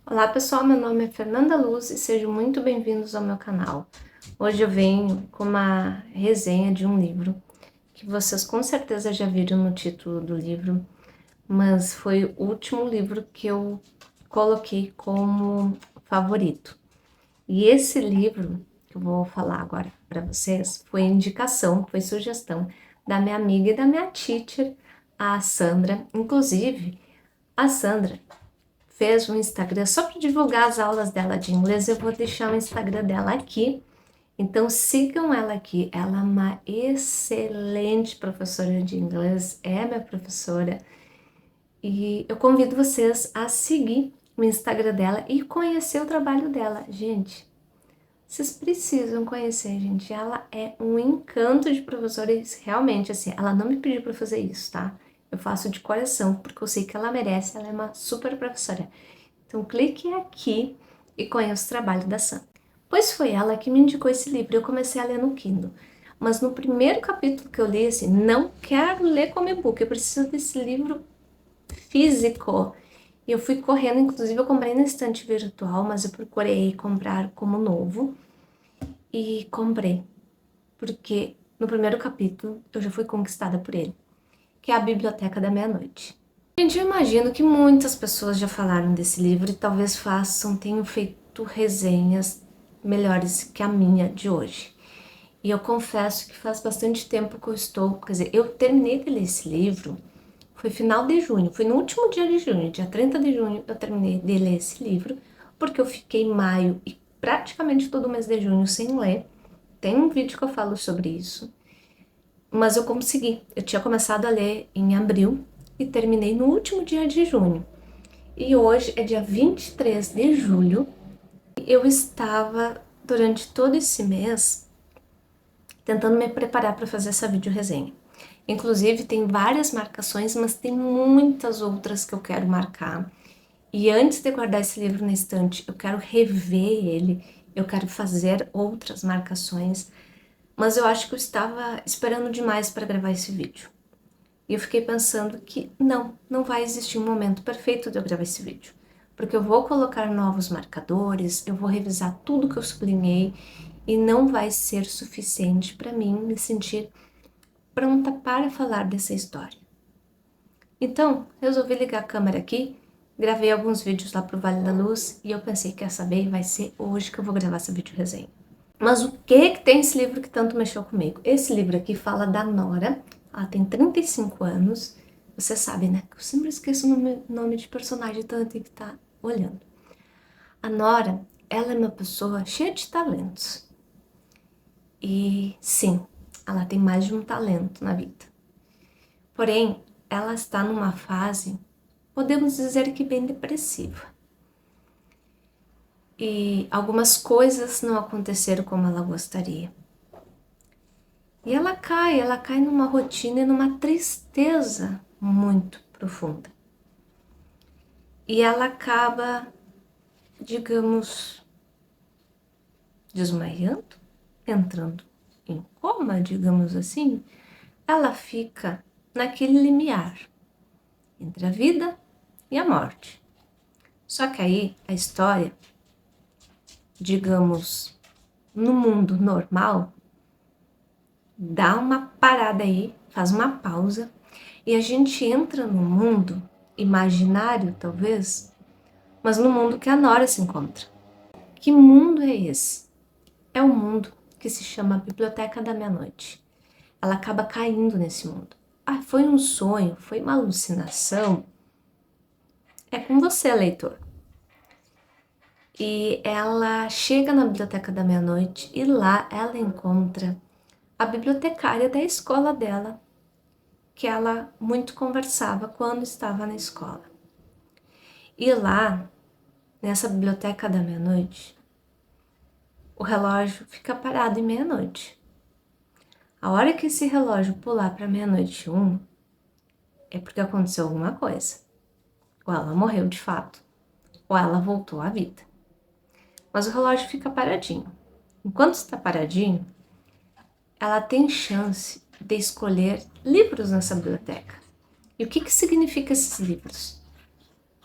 Olá pessoal, meu nome é Fernanda Luz e sejam muito bem-vindos ao meu canal. Hoje eu venho com uma resenha de um livro que vocês com certeza já viram no título do livro, mas foi o último livro que eu coloquei como favorito. E esse livro que eu vou falar agora para vocês foi indicação, foi sugestão da minha amiga e da minha teacher, a Sandra. Inclusive, a Sandra fez um Instagram só para divulgar as aulas dela de inglês. Eu vou deixar o Instagram dela aqui, então sigam ela aqui. Ela é uma excelente professora de inglês, é minha professora, e eu convido vocês a seguir o Instagram dela e conhecer o trabalho dela. Gente, vocês precisam conhecer, gente. Ela é um encanto de professora e realmente, assim, ela não me pediu para fazer isso, tá? Eu faço de coração, porque eu sei que ela merece, ela é uma super professora. Então clique aqui e conheça o trabalho da Sam. Pois foi ela que me indicou esse livro, eu comecei a ler no Kindle. Mas no primeiro capítulo que eu li, assim, não quero ler como e-book, eu preciso desse livro físico. E eu fui correndo, inclusive eu comprei na estante virtual, mas eu procurei comprar como novo. E comprei, porque no primeiro capítulo eu já fui conquistada por ele, que é A Biblioteca da Meia-Noite. Gente, eu imagino que muitas pessoas já falaram desse livro e talvez tenham feito resenhas melhores que a minha de hoje. E eu confesso que faz bastante tempo que quer dizer, eu terminei de ler esse livro, foi final de junho, foi no último dia de junho, dia 30 de junho eu terminei de ler esse livro, porque eu fiquei maio e praticamente todo o mês de junho sem ler. Tem um vídeo que eu falo sobre isso, mas eu consegui. Eu tinha começado a ler em abril e terminei no último dia de junho. E hoje é dia 23 de julho. Eu estava, durante todo esse mês, tentando me preparar para fazer essa vídeo resenha. Inclusive, tem várias marcações, mas tem muitas outras que eu quero marcar. E antes de guardar esse livro na estante, eu quero rever ele, eu quero fazer outras marcações, mas eu acho que eu estava esperando demais para gravar esse vídeo. E eu fiquei pensando que não vai existir um momento perfeito de eu gravar esse vídeo. Porque eu vou colocar novos marcadores, eu vou revisar tudo que eu sublinhei e não vai ser suficiente para mim me sentir pronta para falar dessa história. Então, resolvi ligar a câmera aqui, gravei alguns vídeos lá pro Vale da Luz e eu pensei, quer saber, vai ser hoje que eu vou gravar essa vídeo resenha. Mas o que tem esse livro que tanto mexeu comigo? Esse livro aqui fala da Nora, ela tem 35 anos, você sabe, né? Eu sempre esqueço o nome de personagem, então eu tenho que estar olhando. A Nora, ela é uma pessoa cheia de talentos. E sim, ela tem mais de um talento na vida. Porém, ela está numa fase, podemos dizer que bem depressiva. E algumas coisas não aconteceram como ela gostaria. E ela cai numa rotina e numa tristeza muito profunda. E ela acaba, digamos, desmaiando, entrando em coma, digamos assim. Ela fica naquele limiar entre a vida e a morte. Só que aí a história, digamos, no mundo normal, dá uma parada aí, faz uma pausa e a gente entra no mundo imaginário, talvez, mas no mundo que a Nora se encontra. Que mundo é esse? É o mundo que se chama Biblioteca da Meia-Noite. Ela acaba caindo nesse mundo. Ah, foi um sonho, foi uma alucinação? É com você, leitor. E ela chega na Biblioteca da Meia-Noite e lá ela encontra a bibliotecária da escola dela, que ela muito conversava quando estava na escola. E lá, nessa Biblioteca da Meia-Noite, o relógio fica parado em meia-noite. A hora que esse relógio pular para meia-noite 1, é porque aconteceu alguma coisa. Ou ela morreu de fato, ou ela voltou à vida. Mas o relógio fica paradinho. Enquanto está paradinho, ela tem chance de escolher livros nessa biblioteca. E o que significa esses livros?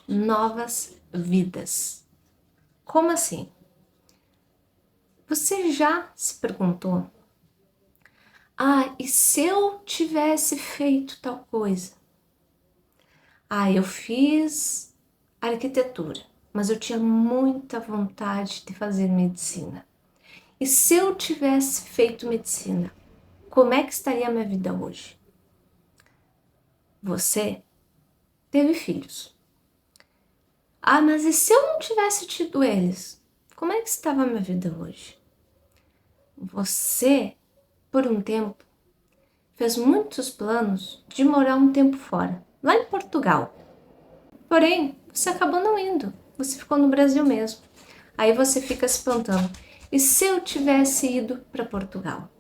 Novas vidas. Como assim? Você já se perguntou: ah, e se eu tivesse feito tal coisa? Ah, eu fiz arquitetura, mas eu tinha muita vontade de fazer medicina. E se eu tivesse feito medicina, como é que estaria a minha vida hoje? Você teve filhos. Ah, mas e se eu não tivesse tido eles? Como é que estava a minha vida hoje? Você, por um tempo, fez muitos planos de morar um tempo fora, lá em Portugal. Porém, você acabou não indo. Você ficou no Brasil mesmo. Aí você fica se perguntando: e se eu tivesse ido para Portugal?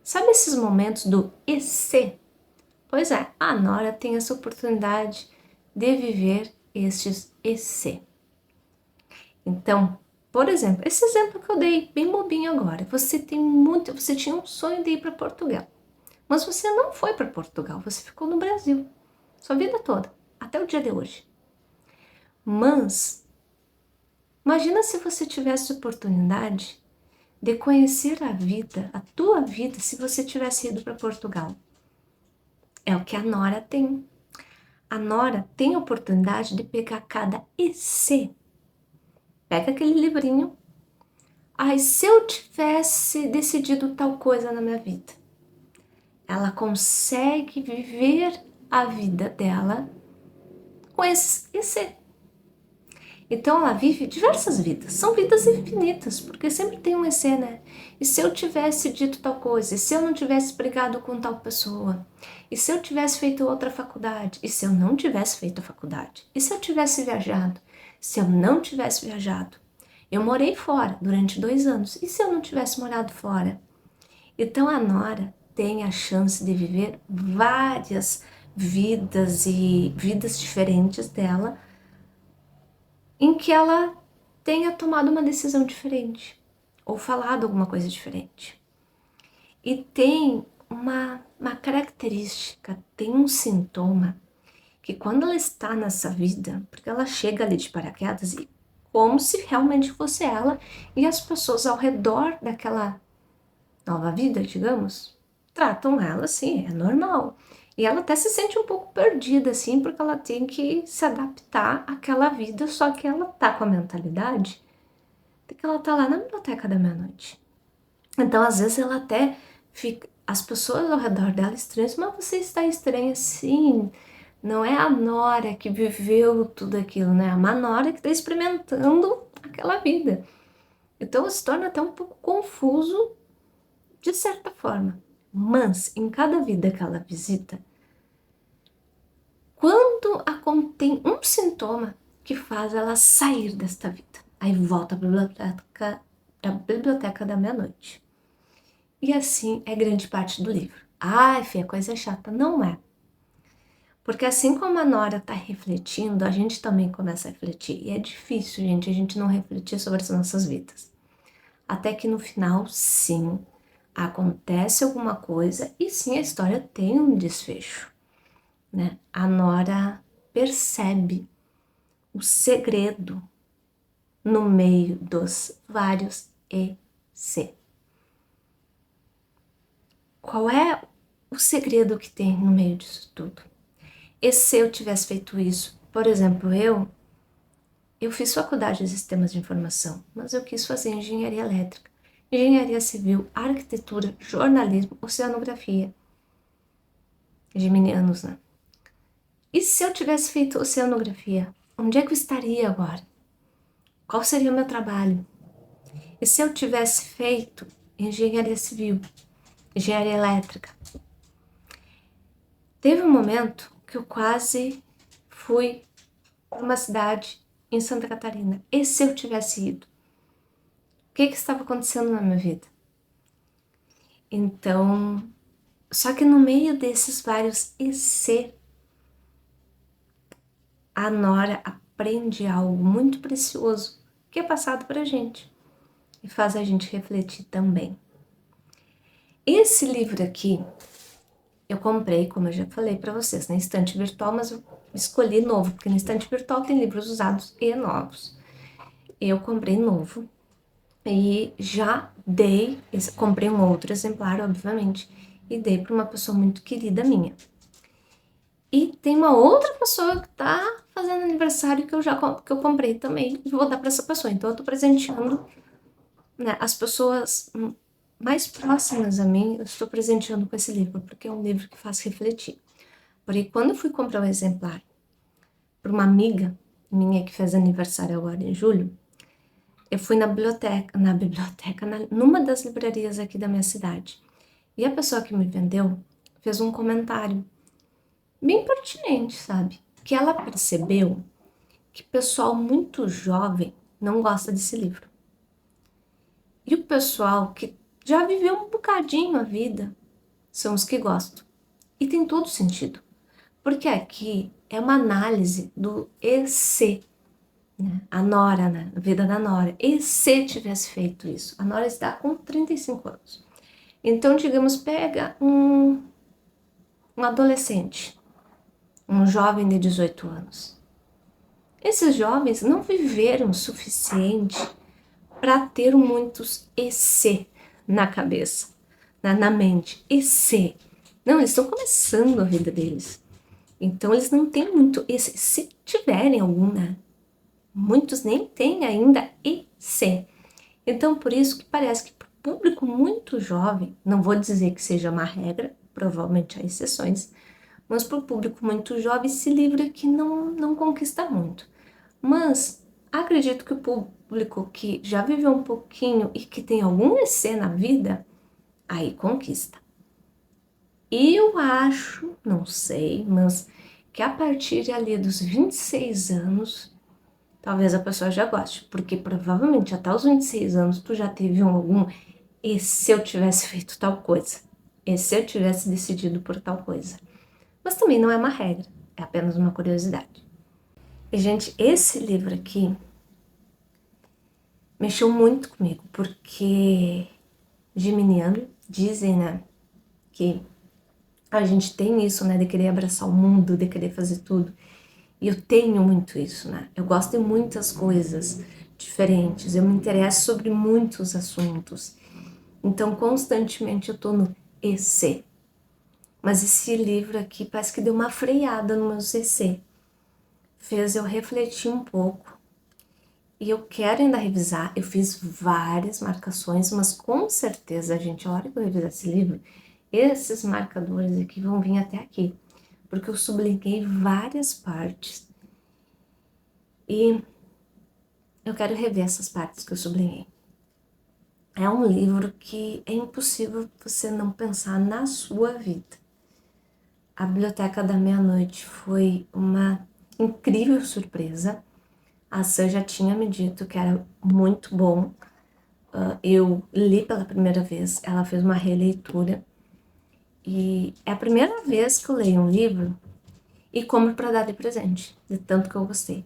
Sabe esses momentos do e se? Pois é, a Nora tem essa oportunidade de viver estes e se. Então, por exemplo, esse exemplo que eu dei, bem bobinho agora, você tinha um sonho de ir para Portugal, mas você não foi para Portugal, você ficou no Brasil, sua vida toda, até o dia de hoje. Mas, imagina se você tivesse a oportunidade de conhecer a vida, a tua vida, se você tivesse ido para Portugal. É o que a Nora tem. A Nora tem a oportunidade de pegar cada EC. Pega aquele livrinho. Ai, se eu tivesse decidido tal coisa na minha vida. Ela consegue viver a vida dela com esse EC. Então ela vive diversas vidas, são vidas infinitas, porque sempre tem um EC, né? E se eu tivesse dito tal coisa? E se eu não tivesse brigado com tal pessoa? E se eu tivesse feito outra faculdade? E se eu não tivesse feito a faculdade? E se eu tivesse viajado? Se eu não tivesse viajado? Eu morei fora durante 2 anos. E se eu não tivesse morado fora? Então a Nora tem a chance de viver várias vidas e vidas diferentes dela, em que ela tenha tomado uma decisão diferente ou falado alguma coisa diferente. E tem uma característica, tem um sintoma que quando ela está nessa vida, porque ela chega ali de paraquedas e como se realmente fosse ela e as pessoas ao redor daquela nova vida, digamos, tratam ela assim, é normal. E ela até se sente um pouco perdida, assim, porque ela tem que se adaptar àquela vida, só que ela tá com a mentalidade de que ela tá lá na biblioteca da meia-noite. Então, às vezes, ela até fica. As pessoas ao redor dela estranham, mas você está estranha, sim. Não é a Nora que viveu tudo aquilo, né? É uma Nora que está experimentando aquela vida. Então, se torna até um pouco confuso de certa forma. Mas, em cada vida que ela visita, quando tem um sintoma que faz ela sair desta vida, aí volta para a biblioteca da meia-noite. E assim é grande parte do livro. Ai, Fê, coisa chata. Não é. Porque assim como a Nora está refletindo, a gente também começa a refletir. E é difícil, gente, a gente não refletir sobre as nossas vidas. Até que no final, sim, acontece alguma coisa e sim a história tem um desfecho, né? A Nora percebe o segredo no meio dos vários EC. Qual é o segredo que tem no meio disso tudo? E se eu tivesse feito isso? Por exemplo, eu fiz faculdade de sistemas de informação, mas eu quis fazer engenharia elétrica, engenharia civil, arquitetura, jornalismo, oceanografia. Geminianos, né? E se eu tivesse feito oceanografia? Onde é que eu estaria agora? Qual seria o meu trabalho? E se eu tivesse feito engenharia civil, engenharia elétrica? Teve um momento que eu quase fui para uma cidade em Santa Catarina. E se eu tivesse ido? O que estava acontecendo na minha vida? Então, só que no meio desses vários e se, a Nora aprende algo muito precioso que é passado para a gente e faz a gente refletir também. Esse livro aqui eu comprei, como eu já falei para vocês, na estante virtual, mas eu escolhi novo, porque na estante virtual tem livros usados e novos. eu comprei novo e já comprei um outro exemplar, obviamente, e dei para uma pessoa muito querida minha. E tem uma outra pessoa que tá fazendo aniversário que eu comprei também e vou dar para essa pessoa. Então eu tô presenteando, né, as pessoas mais próximas a mim, eu estou presenteando com esse livro, porque é um livro que faz refletir. Porém, quando eu fui comprar um exemplar para uma amiga minha que fez aniversário agora em julho, eu fui numa das livrarias aqui da minha cidade. E a pessoa que me vendeu fez um comentário bem pertinente, sabe? Que ela percebeu que pessoal muito jovem não gosta desse livro. E o pessoal que já viveu um bocadinho a vida são os que gostam. E tem todo sentido. Porque aqui é uma análise do e se, né? A Nora, né? A vida da Nora. E se tivesse feito isso? A Nora está com 35 anos. Então, digamos, pega um adolescente, um jovem de 18 anos. Esses jovens não viveram o suficiente para ter muitos e se na cabeça, na mente. E se. Não, eles estão começando a vida deles. Então, eles não têm muito esse. Se tiverem algum, né? Muitos nem têm ainda e se. Então, por isso que parece que para o público muito jovem, não vou dizer que seja uma regra, provavelmente há exceções, mas para o público muito jovem, esse livro aqui não conquista muito. Mas acredito que o público que já viveu um pouquinho e que tem algum EC na vida, aí conquista. E eu acho, não sei, mas que a partir ali dos 26 anos, talvez a pessoa já goste, porque provavelmente até os 26 anos tu já teve algum e se eu tivesse feito tal coisa? E se eu tivesse decidido por tal coisa? Mas também não é uma regra, é apenas uma curiosidade. E, gente, esse livro aqui mexeu muito comigo, porque geminiano dizem, né, que a gente tem isso, né, de querer abraçar o mundo, de querer fazer tudo. E eu tenho muito isso, né? Eu gosto de muitas coisas diferentes, eu me interesso sobre muitos assuntos. Então, constantemente eu tô no EC. Mas esse livro aqui parece que deu uma freada no meu CC. Fez eu refletir um pouco. E eu quero ainda revisar. Eu fiz várias marcações, mas com certeza, gente, a hora que eu revisar esse livro, esses marcadores aqui vão vir até aqui. Porque eu sublinhei várias partes. E eu quero rever essas partes que eu sublinhei. É um livro que é impossível você não pensar na sua vida. A Biblioteca da Meia-Noite foi uma incrível surpresa. A Sam já tinha me dito que era muito bom. Eu li pela primeira vez, ela fez uma releitura. E é a primeira vez que eu leio um livro e compro para dar de presente, de tanto que eu gostei.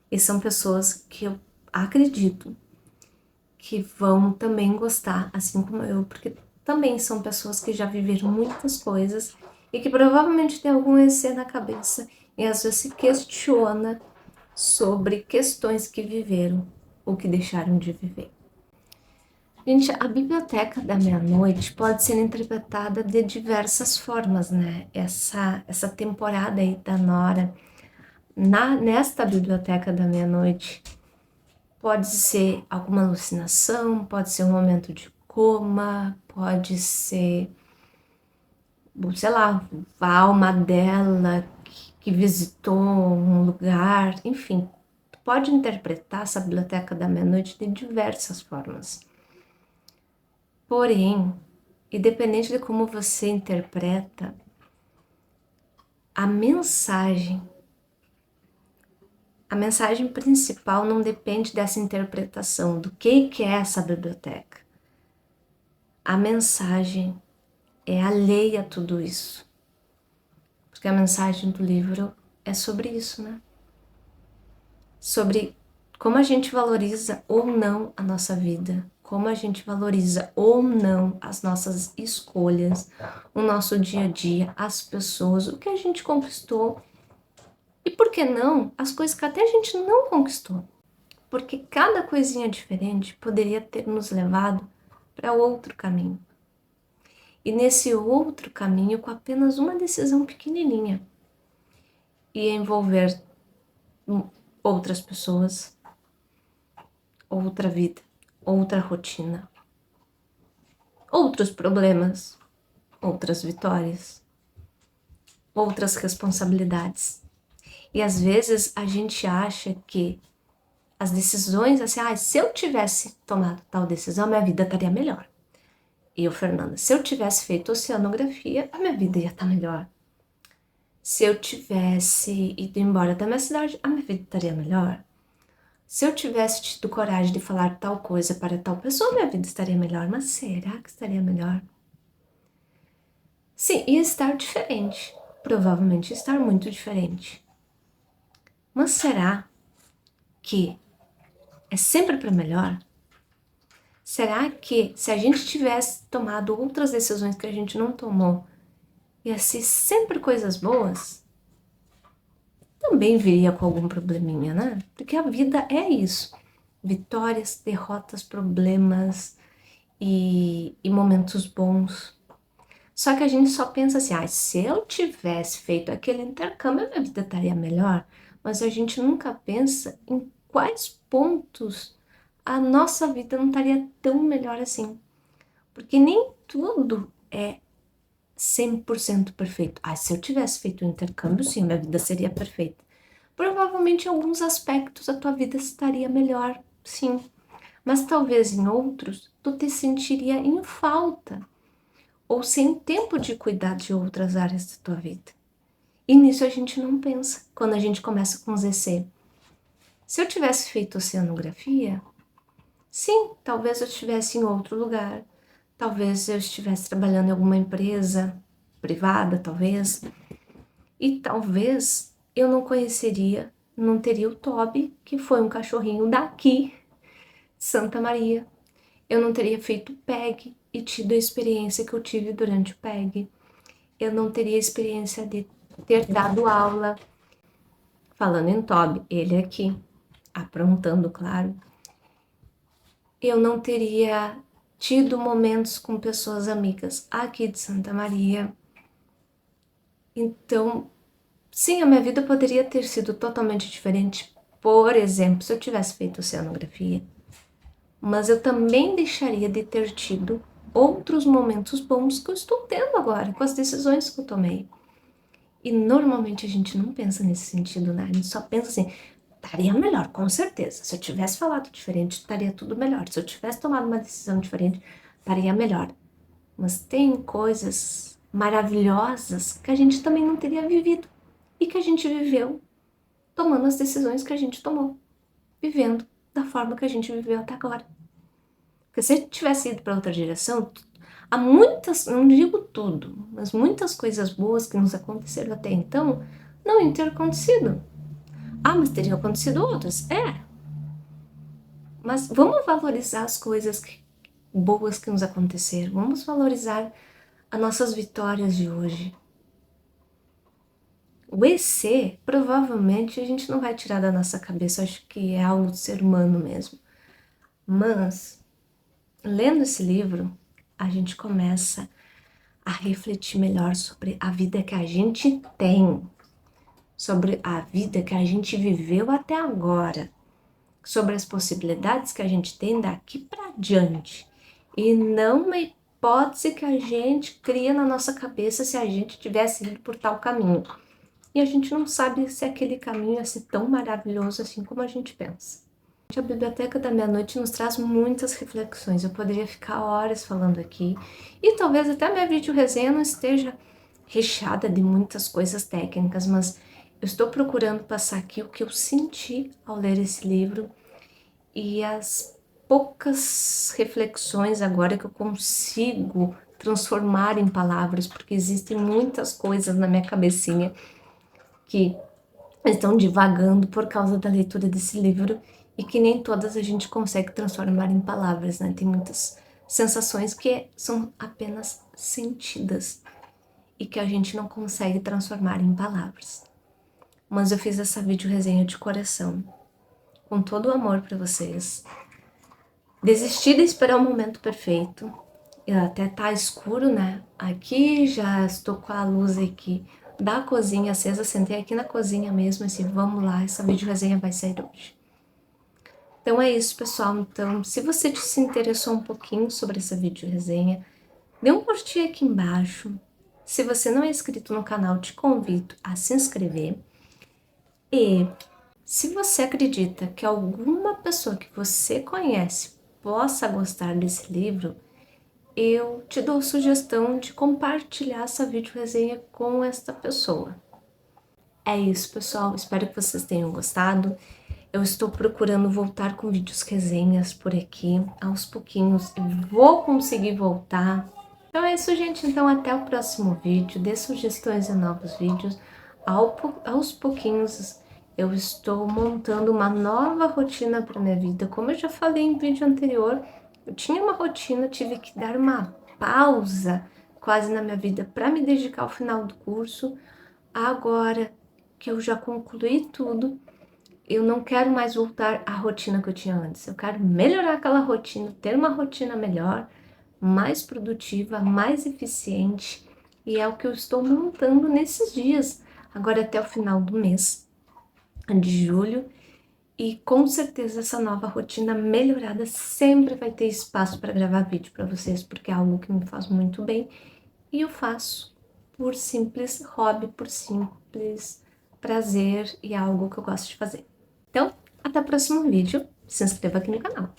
E são pessoas que eu acredito que vão também gostar, assim como eu, porque também são pessoas que já viveram muitas coisas e que provavelmente tem algum EC na cabeça e às vezes se questiona sobre questões que viveram ou que deixaram de viver. Gente, a Biblioteca da Meia-Noite pode ser interpretada de diversas formas, né? Essa temporada aí da Nora, nesta Biblioteca da Meia-Noite, pode ser alguma alucinação, pode ser um momento de coma, pode ser, sei lá, a alma dela que visitou um lugar, enfim. Tu pode interpretar essa Biblioteca da Meia-Noite de diversas formas. Porém, independente de como você interpreta, a mensagem principal não depende dessa interpretação do que é essa biblioteca. A mensagem é alheia a tudo isso. Porque a mensagem do livro é sobre isso, né? Sobre como a gente valoriza ou não a nossa vida, como a gente valoriza ou não as nossas escolhas, o nosso dia a dia, as pessoas, o que a gente conquistou e, por que não, as coisas que até a gente não conquistou. porque cada coisinha diferente poderia ter nos levado para outro caminho. E nesse outro caminho, com apenas uma decisão pequenininha, ia envolver outras pessoas, outra vida, outra rotina, outros problemas, outras vitórias, outras responsabilidades. E às vezes a gente acha que as decisões, assim, se eu tivesse tomado tal decisão, minha vida estaria melhor. E eu, Fernanda, se eu tivesse feito oceanografia, a minha vida ia estar melhor. Se eu tivesse ido embora da minha cidade, a minha vida estaria melhor. Se eu tivesse tido coragem de falar tal coisa para tal pessoa, minha vida estaria melhor. Mas será que estaria melhor? Sim, ia estar diferente. Provavelmente ia estar muito diferente. Mas será que é sempre para melhor? Será que se a gente tivesse tomado outras decisões que a gente não tomou, ia ser sempre coisas boas? Também viria com algum probleminha, né? Porque a vida é isso. Vitórias, derrotas, problemas e momentos bons. Só que a gente só pensa assim, se eu tivesse feito aquele intercâmbio, a minha vida estaria melhor. Mas a gente nunca pensa em quais pontos a nossa vida não estaria tão melhor assim. Porque nem tudo é 100% perfeito. Se eu tivesse feito o intercâmbio, sim, minha vida seria perfeita. Provavelmente em alguns aspectos a tua vida estaria melhor, sim. Mas talvez em outros tu te sentiria em falta ou sem tempo de cuidar de outras áreas da tua vida. E nisso a gente não pensa quando a gente começa com ZC. Se eu tivesse feito oceanografia, sim, talvez eu estivesse em outro lugar. Talvez eu estivesse trabalhando em alguma empresa privada, talvez. E talvez eu não conheceria, não teria o Toby, que foi um cachorrinho daqui, Santa Maria. Eu não teria feito PEG e tido a experiência que eu tive durante o PEG. Eu não teria a experiência de ter dado aula. Falando em Toby, ele aqui, aprontando, claro. Eu não teria tido momentos com pessoas amigas aqui de Santa Maria. Então, sim, a minha vida poderia ter sido totalmente diferente, por exemplo, se eu tivesse feito oceanografia. Mas eu também deixaria de ter tido outros momentos bons que eu estou tendo agora, com as decisões que eu tomei. E normalmente a gente não pensa nesse sentido, né? A gente só pensa assim, estaria melhor, com certeza. Se eu tivesse falado diferente, estaria tudo melhor. Se eu tivesse tomado uma decisão diferente, estaria melhor. Mas tem coisas maravilhosas que a gente também não teria vivido e que a gente viveu tomando as decisões que a gente tomou, vivendo da forma que a gente viveu até agora. Porque se a gente tivesse ido para outra direção, há muitas, não digo tudo, mas muitas coisas boas que nos aconteceram até então não iam ter acontecido. Mas teriam acontecido outras? Mas vamos valorizar as coisas boas que nos aconteceram. Vamos valorizar as nossas vitórias de hoje. O EC, provavelmente, a gente não vai tirar da nossa cabeça, acho que é algo do ser humano mesmo. Mas, lendo esse livro, a gente começa a refletir melhor sobre a vida que a gente tem, sobre a vida que a gente viveu até agora, sobre as possibilidades que a gente tem daqui para diante, e não uma hipótese que a gente cria na nossa cabeça se a gente tivesse ido por tal caminho. E a gente não sabe se aquele caminho ia ser tão maravilhoso assim como a gente pensa. A Biblioteca da Meia-Noite nos traz muitas reflexões. Eu poderia ficar horas falando aqui. E talvez até minha videoresenha não esteja recheada de muitas coisas técnicas, mas eu estou procurando passar aqui o que eu senti ao ler esse livro e as poucas reflexões agora que eu consigo transformar em palavras, porque existem muitas coisas na minha cabecinha que estão divagando por causa da leitura desse livro e que nem todas a gente consegue transformar em palavras, né? Tem muitas sensações que são apenas sentidas e que a gente não consegue transformar em palavras. Mas eu fiz essa vídeo resenha de coração, com todo o amor para vocês. Desisti de esperar o momento perfeito. Até tá escuro, né? Aqui já estou com a luz aqui da cozinha acesa. Sentei aqui na cozinha mesmo, assim, vamos lá, essa vídeo resenha vai sair hoje. Então é isso, pessoal. Então, se você se interessou um pouquinho sobre essa vídeo resenha, dê um curtir aqui embaixo. Se você não é inscrito no canal, te convido a se inscrever. E se você acredita que alguma pessoa que você conhece possa gostar desse livro, eu te dou sugestão de compartilhar essa vídeo resenha com esta pessoa. É isso, pessoal. Espero que vocês tenham gostado. Eu estou procurando voltar com vídeos resenhas por aqui, aos pouquinhos. Eu vou conseguir voltar. Então é isso, gente. Então até o próximo vídeo. Dê sugestões de novos vídeos. Aos pouquinhos eu estou montando uma nova rotina para minha vida. Como eu já falei em vídeo anterior, eu tinha uma rotina, tive que dar uma pausa quase na minha vida para me dedicar ao final do curso. Agora que eu já concluí tudo, eu não quero mais voltar à rotina que eu tinha antes. Eu quero melhorar aquela rotina, ter uma rotina melhor, mais produtiva, mais eficiente. E é o que eu estou montando nesses dias, agora até o final do mês de julho. E com certeza essa nova rotina melhorada sempre vai ter espaço para gravar vídeo para vocês, porque é algo que me faz muito bem. E eu faço por simples hobby, por simples prazer, e é algo que eu gosto de fazer. Então, até o próximo vídeo. Se inscreva aqui no canal.